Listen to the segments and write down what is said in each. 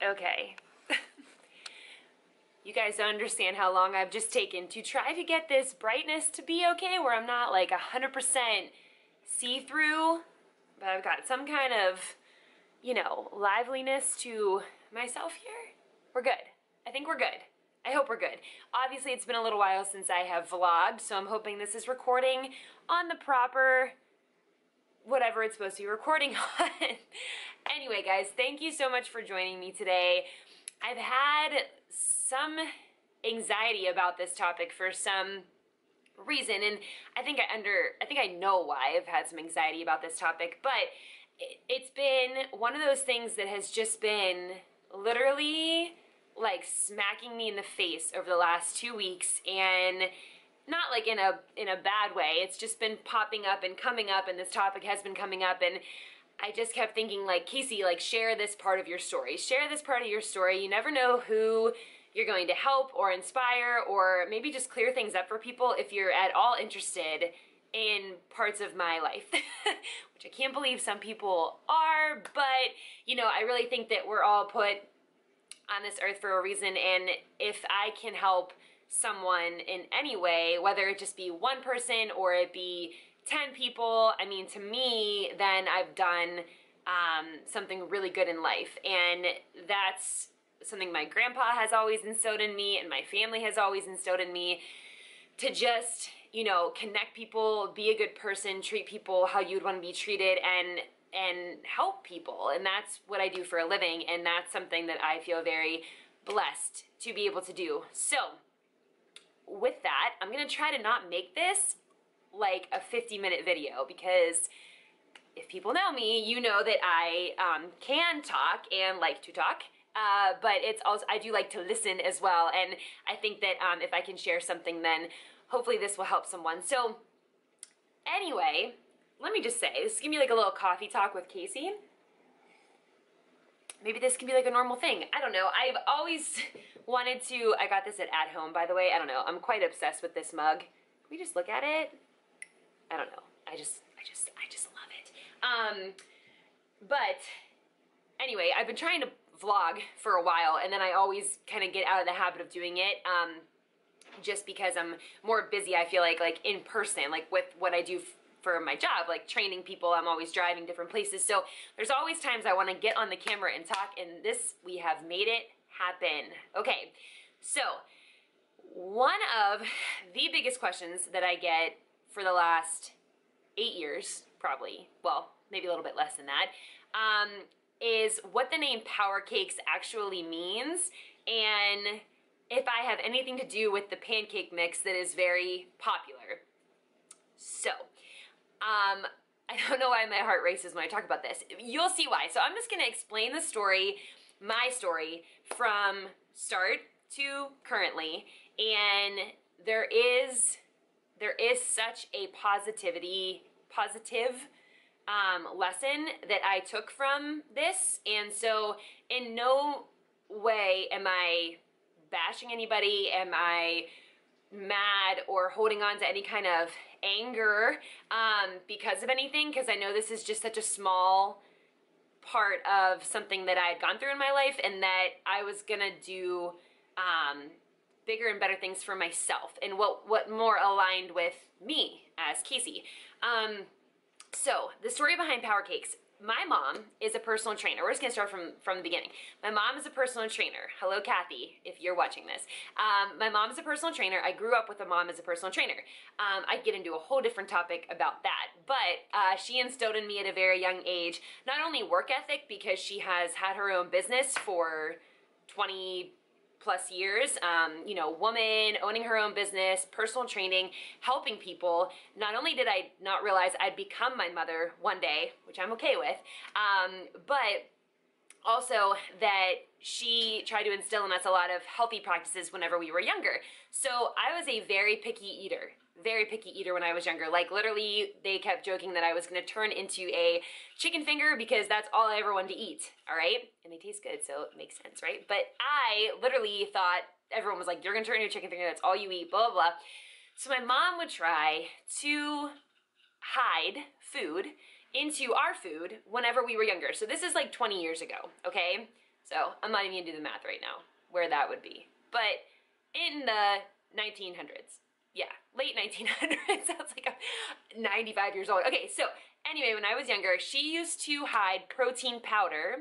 Okay. You guys don't understand how long I've just taken to try to get this brightness to be okay, where I'm not like 100% see-through, but I've got some kind of, you know, liveliness to myself here. We're good. I think we're good. I hope we're good. Obviously, it's been a little while since I have vlogged, so I'm hoping this is recording on the proper whatever it's supposed to be recording on. Anyway, guys, thank you so much for joining me today. I've had some anxiety about this topic for some reason, and I think I know why I've had some anxiety about this topic, but it's been one of those things that has just been literally like smacking me in the face over the last 2 weeks, and not like in a bad way. It's just been popping up and coming up, and this topic has been coming up, and I just kept thinking, like, Kasey, like, share this part of your story. Share this part of your story. You never know who you're going to help or inspire, or maybe just clear things up for people if you're at all interested in parts of my life, which I can't believe some people are, but, you know, I really think that we're all put on this earth for a reason, and if I can help someone in any way, whether it just be one person or it be 10 people, I mean, to me, then I've done something really good in life. And that's something my grandpa has always instilled in me, and my family has always instilled in me, to just, you know, connect people, be a good person, treat people how you'd want to be treated, and help people. And that's what I do for a living, and that's something that I feel very blessed to be able to do. So with that, I'm gonna try to not make this like a 50-minute video, because if people know me, you know that I can talk and like to talk, but it's also, I do like to listen as well, and I think that if I can share something, then hopefully this will help someone. So anyway, let me just say, this is gonna be like a little coffee talk with Kasey. Maybe this can be like a normal thing. I don't know. I've always wanted to, I got this at Home, by the way. I don't know. I'm quite obsessed with this mug. Can we just look at it? I don't know. I just love it. But anyway, I've been trying to vlog for a while, and then I always kind of get out of the habit of doing it, just because I'm more busy, I feel like in person, like with what I do for my job, like training people. I'm always driving different places, so there's always times I want to get on the camera and talk, and this, we have made it happen. Okay, so one of the biggest questions that I get for the last 8 years, probably, well, maybe a little bit less than that, is what the name Powercakes actually means, and if I have anything to do with the pancake mix that is very popular. So I don't know why my heart races when I talk about this. You'll see why. So I'm just going to explain the story, my story, from start to currently. And there is such a positive lesson that I took from this. And so in no way am I bashing anybody, am I mad or holding on to any kind of anger because of anything, because I know this is just such a small part of something that I had gone through in my life, and that I was gonna do bigger and better things for myself, and what more aligned with me as Kasey. So the story behind Powercakes. My mom is a personal trainer. We're just gonna start from the beginning. My mom is a personal trainer. Hello, Kathy, if you're watching this. My mom is a personal trainer. I grew up with a mom as a personal trainer. I'd get into a whole different topic about that, but she instilled in me at a very young age, not only work ethic, because she has had her own business for 20 plus years, you know, woman, owning her own business, personal training, helping people. Not only did I not realize I'd become my mother one day, which I'm okay with, but also that she tried to instill in us a lot of healthy practices whenever we were younger. So I was a very picky eater when I was younger. Like, literally, they kept joking that I was going to turn into a chicken finger because that's all I ever wanted to eat, all right? And they taste good, so it makes sense, right? But I literally thought, everyone was like, you're going to turn into a chicken finger, that's all you eat, blah, blah, blah. So my mom would try to hide food into our food whenever we were younger. So this is like 20 years ago, okay? So I'm not even gonna do the math right now where that would be. But in the 1900s, yeah, late 1900s, sounds like I'm 95 years old. Okay, so anyway, when I was younger, she used to hide protein powder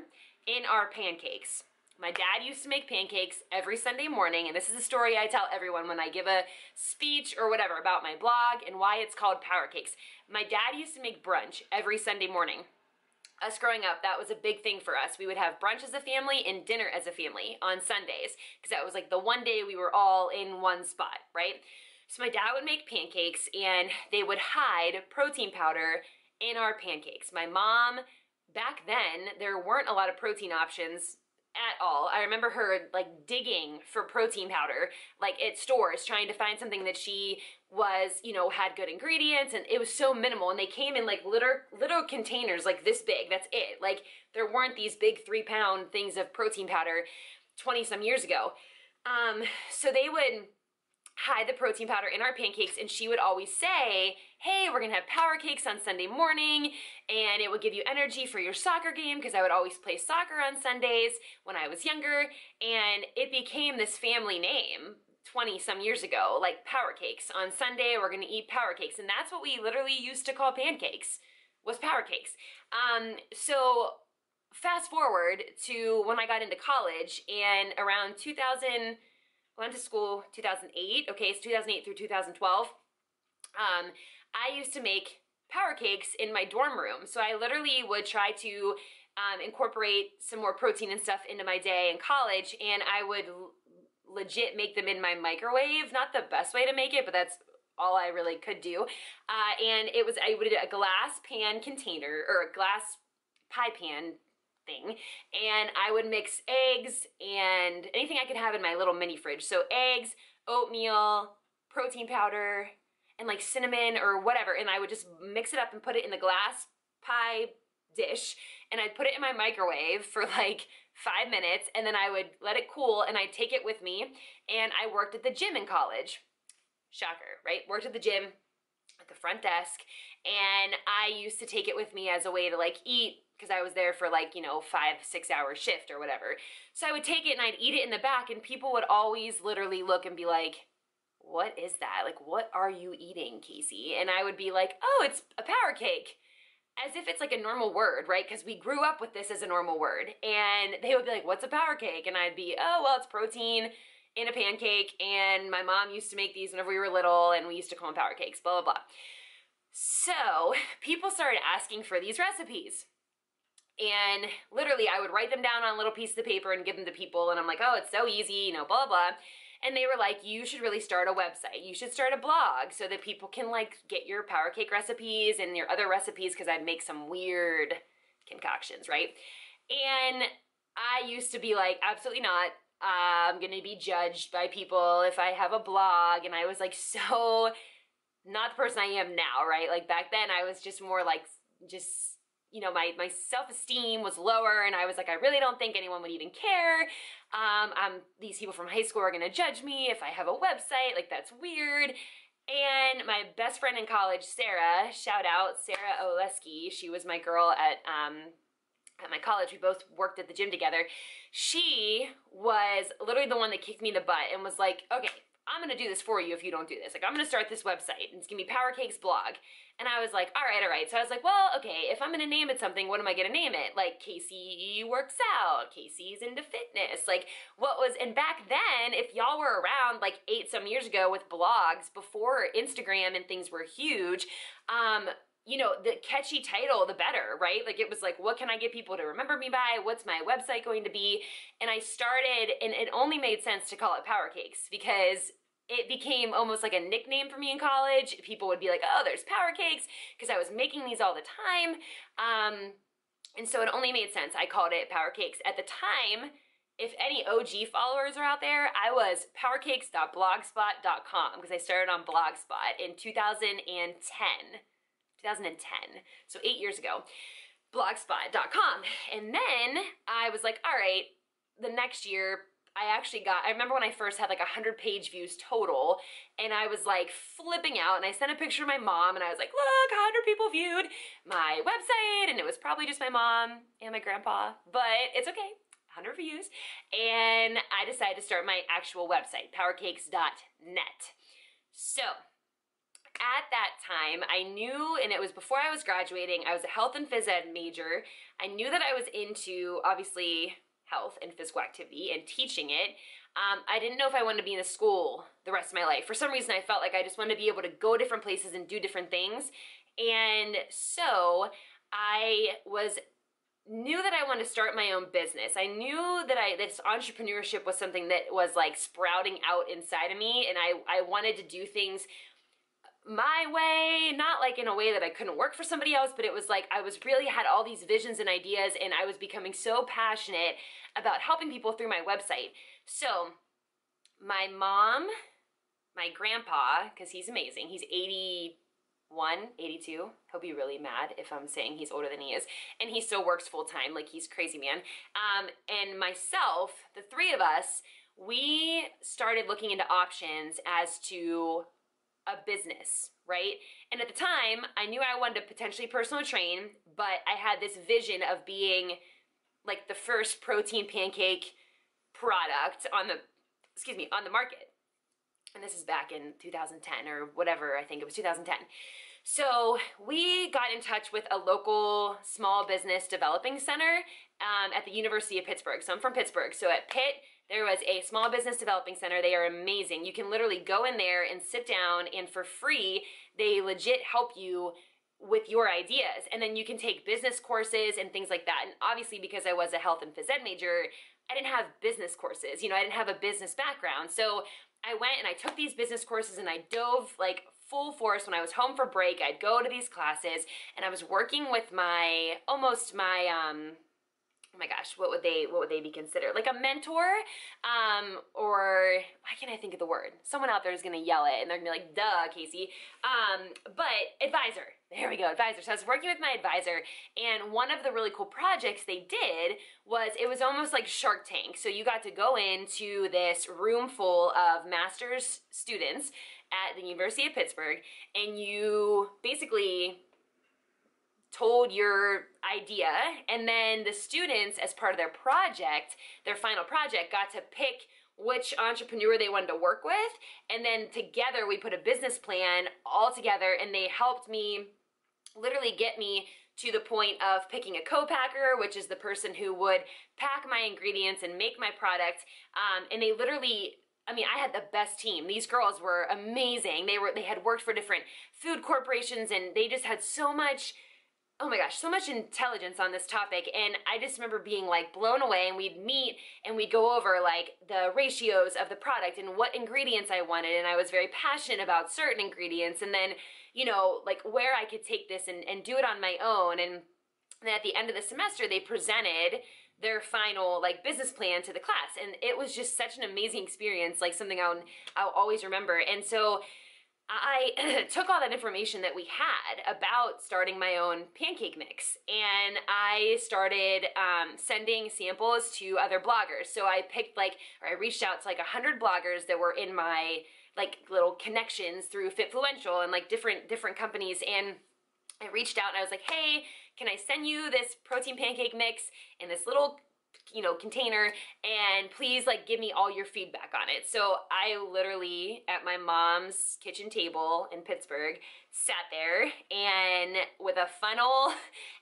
in our pancakes. My dad used to make pancakes every Sunday morning, and this is a story I tell everyone when I give a speech or whatever about my blog and why it's called Powercakes. My dad used to make brunch every Sunday morning. Us growing up, that was a big thing for us. We would have brunch as a family and dinner as a family on Sundays, because that was like the one day we were all in one spot, right? So my dad would make pancakes, and they would hide protein powder in our pancakes. My mom, back then, there weren't a lot of protein options at all. I remember her like digging for protein powder, like at stores, trying to find something that she was, you know, had good ingredients, and it was so minimal, and they came in like little containers like this big. That's it. Like there weren't these big 3-pound things of protein powder 20 some years ago. So they would hide the protein powder in our pancakes, and she would always say, hey, we're gonna have Powercakes on Sunday morning, and it would give you energy for your soccer game, because I would always play soccer on Sundays when I was younger, and it became this family name 20 some years ago, like Powercakes. On Sunday, we're gonna eat Powercakes, and that's what we literally used to call pancakes, was Powercakes. So fast forward to when I got into college, and around 2000, went to school 2008, okay, it's 2008 through 2012. I used to make Powercakes in my dorm room. So I literally would try to incorporate some more protein and stuff into my day in college, and I would legit make them in my microwave. Not the best way to make it, but that's all I really could do. And it was, I would do a glass pan container, or a glass pie pan thing, and I would mix eggs and anything I could have in my little mini fridge. So eggs, oatmeal, protein powder, and like cinnamon or whatever, and I would just mix it up and put it in the glass pie dish, and I'd put it in my microwave for like 5 minutes, and then I would let it cool, and I'd take it with me. And I worked at the gym in college. Shocker, right? Worked at the gym at the front desk, and I used to take it with me as a way to like eat, because I was there for like, you know, 5-6 hour shift or whatever. So I would take it and I'd eat it in the back, and people would always literally look and be like, what is that? Like, what are you eating, Kasey? And I would be like, oh, it's a power cake. As if it's like a normal word, right? Because we grew up with this as a normal word. And they would be like, what's a power cake? And I'd be, oh, well, it's protein in a pancake, and my mom used to make these whenever we were little, and we used to call them power cakes, blah, blah, blah. So people started asking for these recipes. And literally I would write them down on little pieces of paper and give them to people, and I'm like, oh, it's so easy, you know, blah, blah. And they were like, you should really start a website. You should start a blog so that people can like get your power cake recipes and your other recipes, because I'd make some weird concoctions, right? And I used to be like, absolutely not. I'm gonna be judged by people if I have a blog. And I was like, so not the person I am now, right? Like back then I was just more like, just, you know, my self-esteem was lower, and I was like, I really don't think anyone would even care. These people from high school are gonna judge me if I have a website, like that's weird. And my best friend in college, Sarah, shout out, Sarah Oleski, she was my girl at my college. We both worked at the gym together. She was literally the one that kicked me in the butt and was like, okay, I'm gonna do this for you if you don't do this. Like, I'm gonna start this website, and it's gonna be Powercakes blog. And I was like, all right. So I was like, well, okay, if I'm gonna name it something, what am I gonna name it? Like, Kasey works out, Kasey's into fitness. Like, what was, and back then, if y'all were around like 8 some years ago with blogs, before Instagram and things were huge, you know, the catchy title, the better, right? Like, it was like, what can I get people to remember me by? What's my website going to be? And I started, and it only made sense to call it Powercakes, because it became almost like a nickname for me in college. People would be like, oh, there's Powercakes, because I was making these all the time. And so it only made sense. I called it Powercakes. At the time, if any OG followers are out there, I was powercakes.blogspot.com, because I started on Blogspot in 2010, so 8 years ago, blogspot.com. And then I was like, all right, the next year, I remember when I first had like 100 page views total, and I was like flipping out, and I sent a picture to my mom, and I was like, look, 100 people viewed my website, and it was probably just my mom and my grandpa, but it's okay. 100 reviews, and I decided to start my actual website, powercakes.net. So at that time, I knew, and it was before I was graduating, I was a health and phys ed major. I knew that I was into, obviously, health and physical activity and teaching it. I didn't know if I wanted to be in a school the rest of my life. For some reason, I felt like I just wanted to be able to go different places and do different things. And so I knew that I wanted to start my own business. I knew that this entrepreneurship was something that was like sprouting out inside of me, and I wanted to do things my way, not like in a way that I couldn't work for somebody else, but it was like I was really had all these visions and ideas, and I was becoming so passionate about helping people through my website. So my mom, my grandpa, because he's amazing, he's 81, 82, he'll be really mad if I'm saying he's older than he is, and he still works full-time, like he's crazy, man. And myself, the three of us, we started looking into options as to a business, right? And at the time, I knew I wanted to potentially personal train, but I had this vision of being like the first protein pancake product on the market. And this is back in 2010 or whatever, I think it was 2010. So we got in touch with a local small business developing center at the University of Pittsburgh. So I'm from Pittsburgh. So at Pitt, there was a small business developing center. They are amazing. You can literally go in there and sit down, and for free, they legit help you with your ideas. And then you can take business courses and things like that. And obviously, because I was a health and phys ed major, I didn't have business courses. I didn't have a business background. So I went and I took these business courses, and I dove like full force. When I was home for break, I'd go to these classes, and I was working with oh my gosh, what would they be considered? Like a mentor, or why can't I think of the word? Someone out there is gonna yell it, and they're gonna be like, duh, Kasey. But advisor, there we go, advisor. So I was working with my advisor, and one of the really cool projects they did was, it was almost like Shark Tank. So you got to go into this room full of master's students at the University of Pittsburgh, and you basically told your idea, and then the students, as part of their project, their final project, got to pick which entrepreneur they wanted to work with, and then together we put a business plan all together, and they helped me literally get me to the point of picking a co-packer, which is the person who would pack my ingredients and make my product, and they literally, I had the best team. These girls were amazing. They had worked for different food corporations, and they just had so much, oh my gosh, so much intelligence on this topic. And I just remember being like blown away, and we'd meet and we'd go over like the ratios of the product and what ingredients I wanted. And I was very passionate about certain ingredients, and then, like where I could take this and do it on my own. And then at the end of the semester, they presented their final like business plan to the class. And it was just such an amazing experience, like something I'll always remember. And so I took all that information that we had about starting my own pancake mix, and I started sending samples to other bloggers. So I reached out to like 100 bloggers that were in my like little connections through Fitfluential and like different companies, and I reached out and I was like, hey, can I send you this protein pancake mix in this little container, and please like give me all your feedback on it. So I literally, at my mom's kitchen table in Pittsburgh, sat there and with a funnel,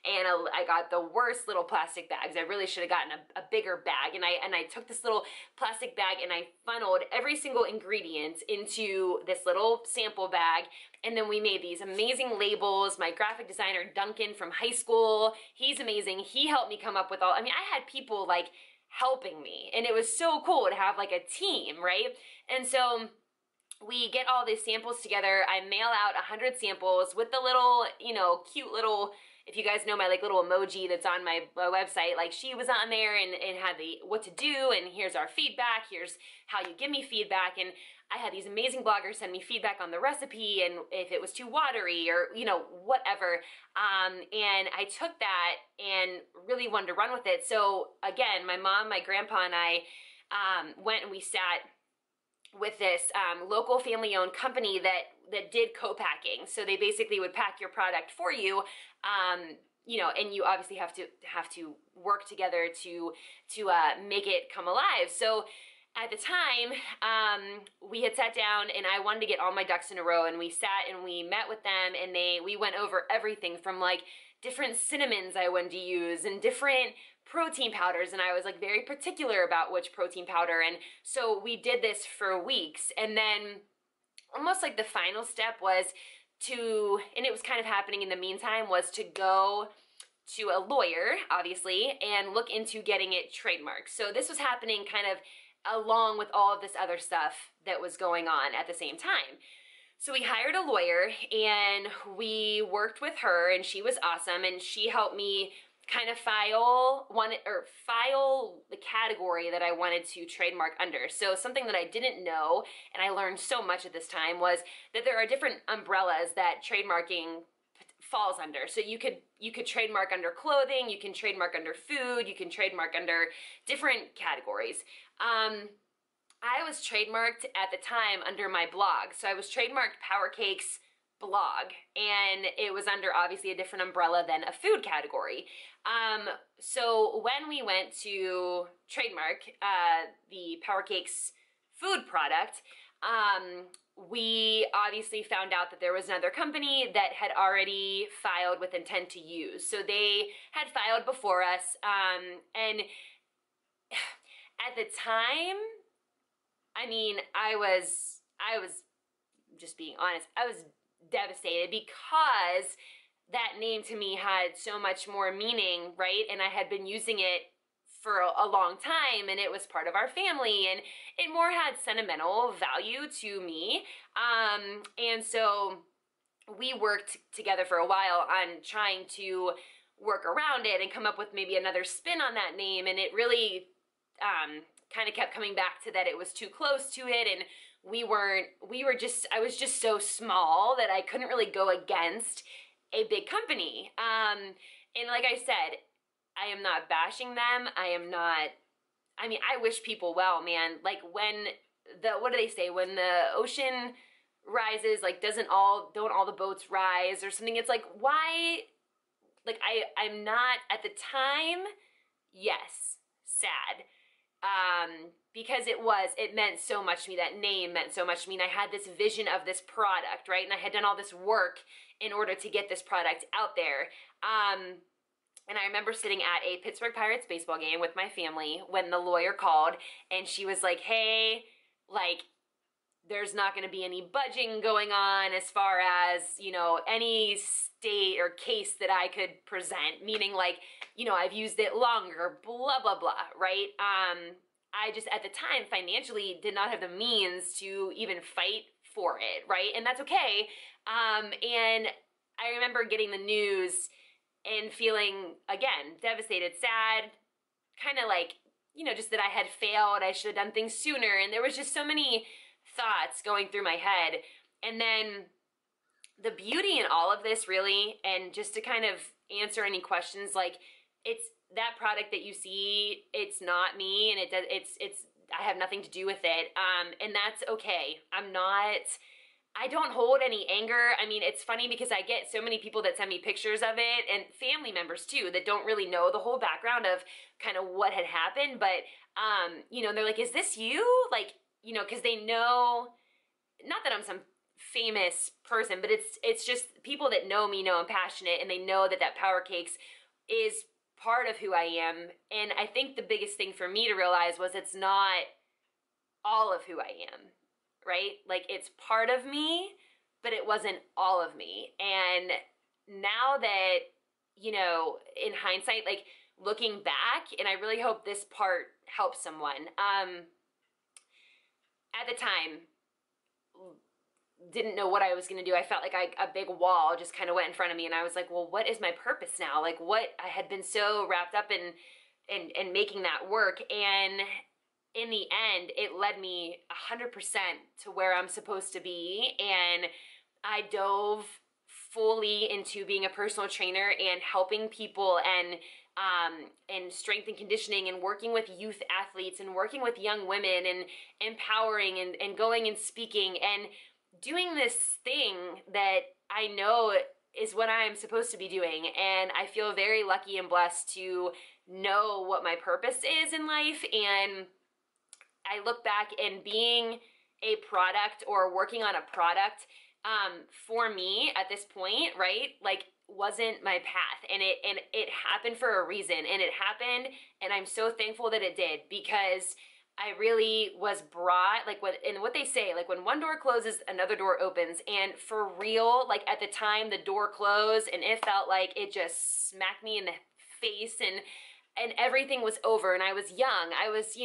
and I got the worst little plastic bags. I really should have gotten a bigger bag, and I took this little plastic bag and I funneled every single ingredient into this little sample bag. And then we made these amazing labels. My graphic designer, Duncan from high school, he's amazing. He helped me come up with I had people like helping me, and it was so cool to have like a team, right? And so we get all these samples together. I mail out 100 samples with the little, cute little, if you guys know my like little emoji that's on my website, like she was on there and had the what to do, and here's our feedback, here's how you give me feedback. And I had these amazing bloggers send me feedback on the recipe and if it was too watery or, whatever. And I took that and really wanted to run with it. So again, my mom, my grandpa, and I went and we sat with this local family-owned company that did co-packing. So they basically would pack your product for you, and you obviously have to work together to make it come alive. So at the time, we had sat down and I wanted to get all my ducks in a row, and we sat and we met with them, and we went over everything from like different cinnamons I wanted to use and different protein powders, and I was like very particular about which protein powder. And so we did this for weeks, and then almost like the final step was and it was kind of happening in the meantime, was to go to a lawyer, obviously, and look into getting it trademarked. So this was happening kind of along with all of this other stuff that was going on at the same time. So we hired a lawyer and we worked with her, and she was awesome, and she helped me kind of file the category that I wanted to trademark under. So something that I didn't know, and I learned so much at this time, was that there are different umbrellas that trademarking falls under. So you could trademark under clothing, you can trademark under food, you can trademark under different categories. I was trademarked at the time under my blog. So I was trademarked Powercakes blog, and it was under obviously a different umbrella than a food category. So when we went to trademark the Powercakes food product, we obviously found out that there was another company that had already filed with intent to use. So they had filed before us, and at the time, I mean, I was just being honest, I was devastated, because that name to me had so much more meaning, right? And I had been using it for a long time, and it was part of our family, and it more had sentimental value to me. And so we worked together for a while on trying to work around it and come up with maybe another spin on that name, and it really kind of kept coming back to that it was too close to it, and I was just so small that I couldn't really go against a big company. And like I said, I am not bashing them. I wish people well, man. Like what do they say? When the ocean rises, like don't all the boats rise or something? It's like, why? Like I'm not, at the time, yes, sad. Because it meant so much to me. That name meant so much to me. And I had this vision of this product, right? And I had done all this work in order to get this product out there. And I remember sitting at a Pittsburgh Pirates baseball game with my family when the lawyer called, and she was like, hey, like, there's not going to be any budging going on as far as, any state or case that I could present, meaning like, I've used it longer, blah, blah, blah, right? I just, at the time, financially did not have the means to even fight for it, right? And that's okay. And I remember getting the news and feeling, again, devastated, sad, kind of like, just that I had failed, I should have done things sooner, and there was just so many thoughts going through my head. And then the beauty in all of this, really, and just to kind of answer any questions, like, it's that product that you see, it's not me, and I have nothing to do with it, and that's okay. I don't hold any anger. I mean, it's funny because I get so many people that send me pictures of it, and family members too, that don't really know the whole background of kind of what had happened, but, they're like, is this you? Like, because they know, not that I'm some famous person, but it's just people that know me know I'm passionate, and they know that Powercakes is part of who I am. And I think the biggest thing for me to realize was it's not all of who I am, right? Like, it's part of me, but it wasn't all of me. And now that, in hindsight, like, looking back, and I really hope this part helps someone, at the time, didn't know what I was going to do. I felt like a big wall just kind of went in front of me, and I was like, well, what is my purpose now? Like, what? I had been so wrapped up in making that work, and in the end, it led me 100% to where I'm supposed to be, and I dove fully into being a personal trainer and helping people and strength and conditioning, and working with youth athletes, and working with young women, and empowering, and going and speaking, and doing this thing that I know is what I'm supposed to be doing. And I feel very lucky and blessed to know what my purpose is in life. And I look back, and being a product or working on a product, for me at this point, right, like, wasn't my path, and it happened for a reason, and it happened, and I'm so thankful that it did, because I really was brought, like, what they say, like, when one door closes, another door opens. And for real, like, at the time the door closed, and it felt like it just smacked me in the face, and everything was over. And I was young. I was,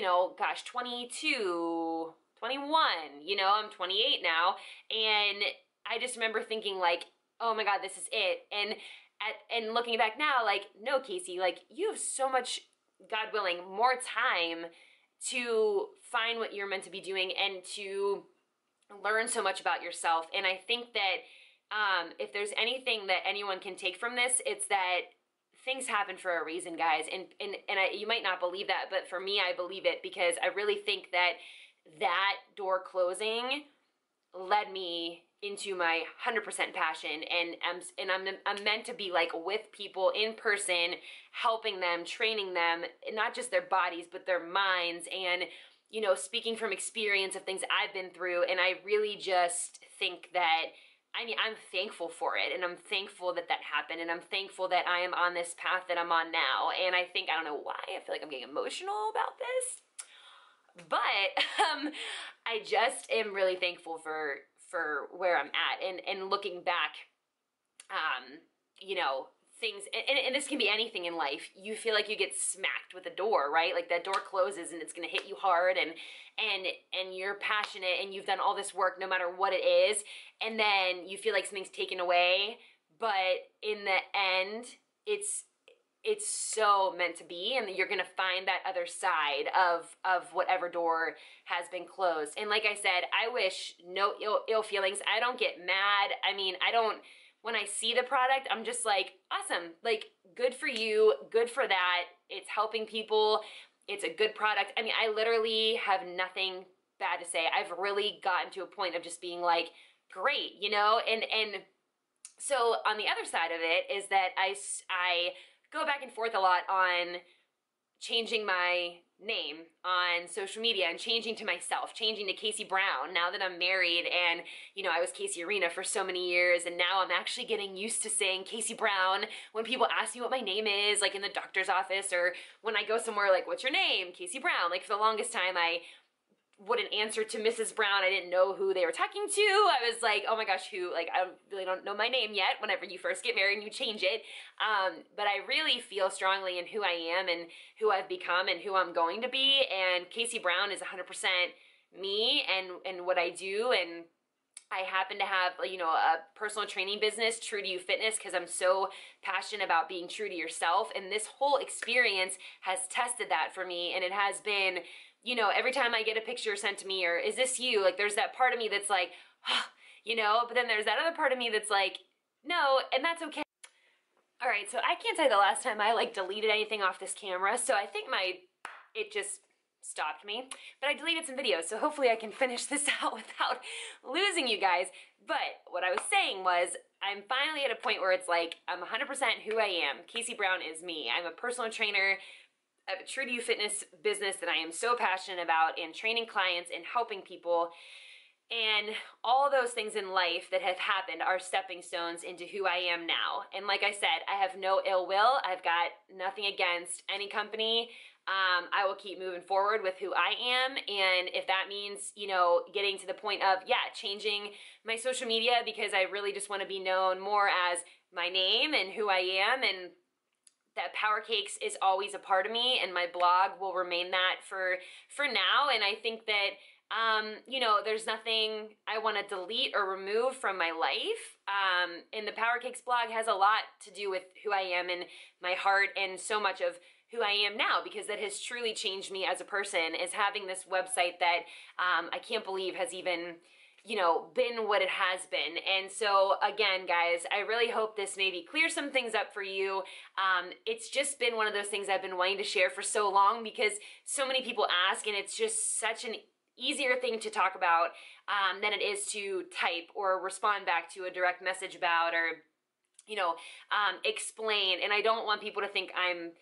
22, 21, I'm 28 now. And I just remember thinking, like, oh my God, this is it. And looking back now, like, no, Kasey, like, you have so much, God willing, more time to find what you're meant to be doing and to learn so much about yourself. And I think that if there's anything that anyone can take from this, it's that things happen for a reason, guys. And you might not believe that, but for me, I believe it, because I really think that door closing led me into my 100% passion, and I'm meant to be, like, with people in person, helping them, training them, not just their bodies, but their minds, and, speaking from experience of things I've been through. And I really just think that, I'm thankful for it, and I'm thankful that happened, and I'm thankful that I am on this path that I'm on now. And I don't know why, I feel like I'm getting emotional about this, but I just am really thankful for where I'm at, and looking back, things, and this can be anything in life. You feel like you get smacked with a door, right? Like, that door closes and it's going to hit you hard, and you're passionate, and you've done all this work no matter what it is, and then you feel like something's taken away, but in the end, it's so meant to be, and you're gonna find that other side of whatever door has been closed. And like I said, I wish no ill feelings. I don't get mad. When I see the product, I'm just like, awesome, like, good for you, good for that. It's helping people. It's a good product. I literally have nothing bad to say. I've really gotten to a point of just being like, great, and so on the other side of it is that I go back and forth a lot on changing my name on social media, and changing to myself, changing to Kasey Brown, now that I'm married. And, I was Kasey Arena for so many years, and now I'm actually getting used to saying Kasey Brown when people ask me what my name is, like in the doctor's office, or when I go somewhere, like, what's your name? Kasey Brown. Like, for the longest time, I wouldn't answer to Mrs. Brown. I didn't know who they were talking to. I was like, oh my gosh, who? Like, I really don't know my name yet, whenever you first get married and you change it. But I really feel strongly in who I am, and who I've become, and who I'm going to be. And Kasey Brown is 100% me, and what I do. And I happen to have, a personal training business, True to You Fitness, because I'm so passionate about being true to yourself. And this whole experience has tested that for me. And it has been, every time I get a picture sent to me, or is this you? Like, there's that part of me that's like, but then there's that other part of me that's like, no, and that's okay. All right, so I can't tell you the last time I, like, deleted anything off this camera, so I think it just stopped me. But I deleted some videos, so hopefully I can finish this out without losing you guys. But what I was saying was, I'm finally at a point where it's like, I'm 100% who I am. Kasey Brown is me. I'm a personal trainer. I have a True to You Fitness business that I am so passionate about, and training clients and helping people. And all those things in life that have happened are stepping stones into who I am now. And like I said, I have no ill will. I've got nothing against any company. I will keep moving forward with who I am. And if that means, getting to the point of, changing my social media, because I really just want to be known more as my name and who I am, and that Powercakes is always a part of me, and my blog will remain that for now. And I think that, there's nothing I want to delete or remove from my life. And the Powercakes blog has a lot to do with who I am and my heart, and so much of who I am now, because that has truly changed me as a person, is having this website that I can't believe has even been what it has been. And so again, guys, I really hope this maybe clears some things up for you. It's just been one of those things I've been wanting to share for so long, because so many people ask, and it's just such an easier thing to talk about than it is to type or respond back to a direct message about, or explain. And I don't want people to think I'm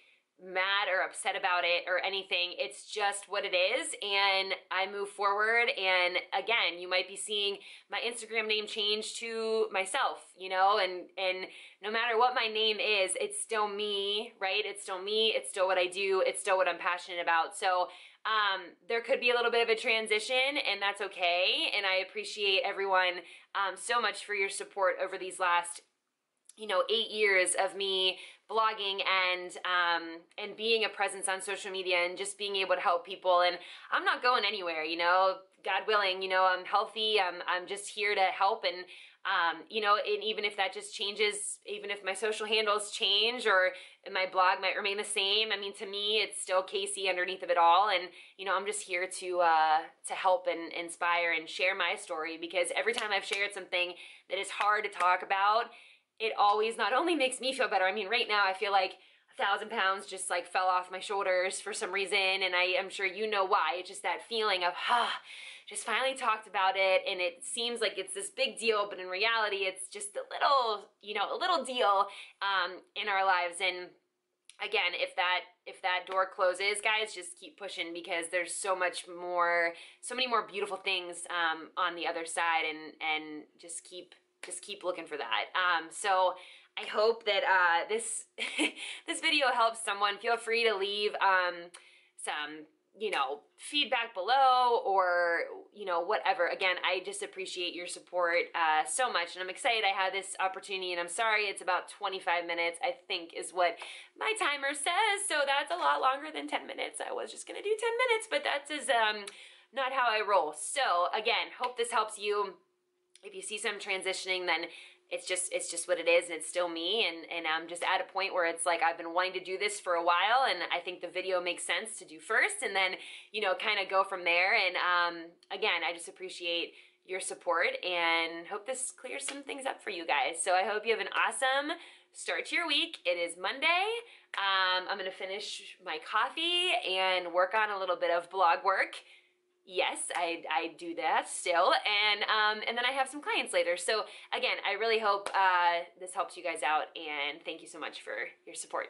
mad or upset about it or anything. It's just what it is, and I move forward. And again, you might be seeing my Instagram name change to myself, and no matter what my name is, it's still me, right? It's still me, it's still what I do, it's still what I'm passionate about. So there could be a little bit of a transition, and that's okay. And I appreciate everyone so much for your support over these last 8 years of me blogging and being a presence on social media and just being able to help people. And I'm not going anywhere, God willing, I'm healthy. I'm just here to help. And, and even if that just changes, even if my social handles change or my blog might remain the same, I mean, to me, it's still Kasey underneath of it all. And, I'm just here to help and inspire and share my story, because every time I've shared something that is hard to talk about, it always not only makes me feel better. I mean, right now I feel like 1,000 pounds just like fell off my shoulders for some reason, and I am sure you know why. It's just that feeling of, just finally talked about it, and it seems like it's this big deal, but in reality, it's just a little deal in our lives. And again, if that door closes, guys, just keep pushing, because there's so many more beautiful things on the other side, and just keep looking for that. So I hope that this this video helps someone. Feel free to leave some feedback below, or whatever. Again, I just appreciate your support so much, and I'm excited I had this opportunity. And I'm sorry it's about 25 minutes, I think, is what my timer says. So that's a lot longer than 10 minutes. I was just gonna do 10 minutes, but that's not how I roll. So again, hope this helps you. If you see some transitioning, then it's just what it is, and it's still me, and I'm just at a point where it's like I've been wanting to do this for a while, and I think the video makes sense to do first, and then kind of go from there. And again, I just appreciate your support and hope this clears some things up for you guys. So I hope you have an awesome start to your week. It is Monday. I'm gonna finish my coffee and work on a little bit of blog work. Yes, I do that still, and then I have some clients later. So again, I really hope this helps you guys out, and thank you so much for your support.